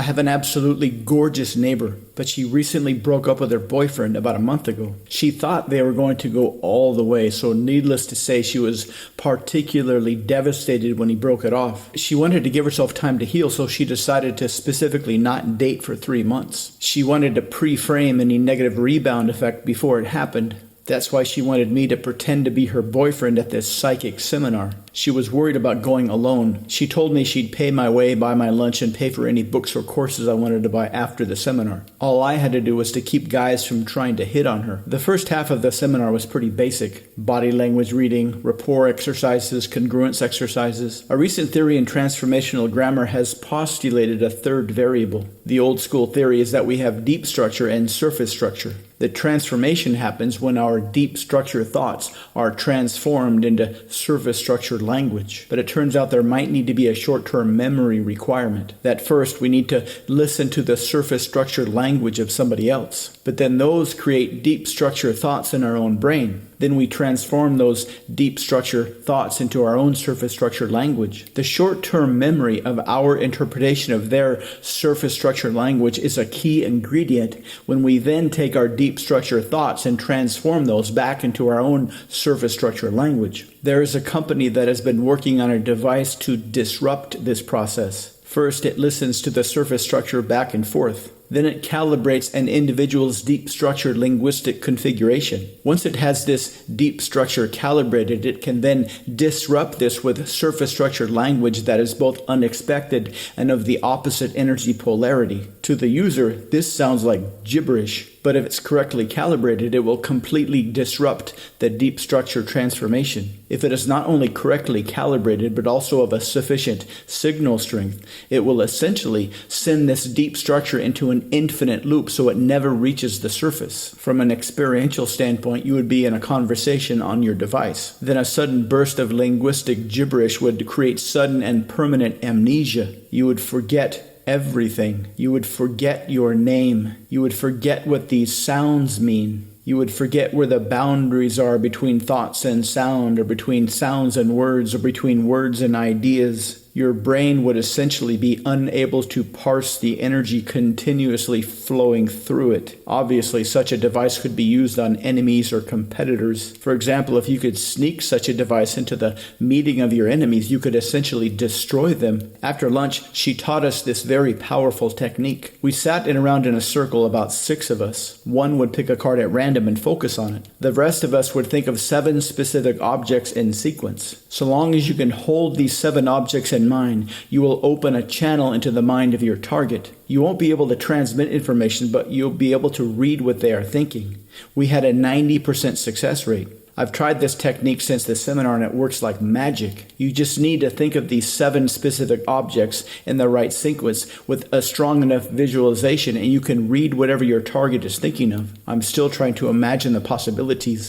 I have an absolutely gorgeous neighbor, but she recently broke up with her boyfriend about a month ago. She thought they were going to go all the way, so needless to say, she was particularly devastated when he broke it off. She wanted to give herself time to heal, so she decided to specifically not date for 3 months. She wanted to pre-frame any negative rebound effect before it happened. That's why she wanted me to pretend to be her boyfriend at this psychic seminar. She was worried about going alone. She told me she'd pay my way, buy my lunch, and pay for any books or courses I wanted to buy after the seminar. All I had to do was to keep guys from trying to hit on her. The first half of the seminar was pretty basic. Body language reading, rapport exercises, congruence exercises. A recent theory in transformational grammar has postulated a third variable. The old school theory is that we have deep structure and surface structure. The transformation happens when our deep structure thoughts are transformed into surface structured language. But it turns out there might need to be a short-term memory requirement. That first we need to listen to the surface structured language of somebody else. But then those create deep structure thoughts in our own brain. Then we transform those deep structure thoughts into our own surface structured language. The short-term memory of our interpretation of their surface structured language is a key ingredient when we then take our deep structure thoughts and transform those back into our own surface structure language. There is a company that has been working on a device to disrupt this process. First, it listens to the surface structure back and forth. Then it calibrates an individual's deep structured linguistic configuration. Once it has this deep structure calibrated, it can then disrupt this with surface structured language that is both unexpected and of the opposite energy polarity. To the user, this sounds like gibberish, but if it's correctly calibrated, it will completely disrupt the deep structure transformation. If it is not only correctly calibrated, but also of a sufficient signal strength, it will essentially send this deep structure into an infinite loop so it never reaches the surface. From an experiential standpoint, you would be in a conversation on your device. Then a sudden burst of linguistic gibberish would create sudden and permanent amnesia. You would forget everything. You would forget your name. You would forget what these sounds mean. You would forget where the boundaries are between thoughts and sound, or between sounds and words, or between words and ideas. Your brain would essentially be unable to parse the energy continuously flowing through it. Obviously, such a device could be used on enemies or competitors. For example, if you could sneak such a device into the meeting of your enemies, you could essentially destroy them. After lunch, she taught us this very powerful technique. We sat around in a circle, about 6 of us. One would pick a card at random and focus on it. The rest of us would think of 7 specific objects in sequence. So long as you can hold these 7 objects in mind, you will open a channel into the mind of your target. You won't be able to transmit information, but you'll be able to read what they are thinking. We had a 90% success rate. I've tried this technique since the seminar and it works like magic. You just need to think of these 7 specific objects in the right sequence with a strong enough visualization, and you can read whatever your target is thinking of. I'm still trying to imagine the possibilities.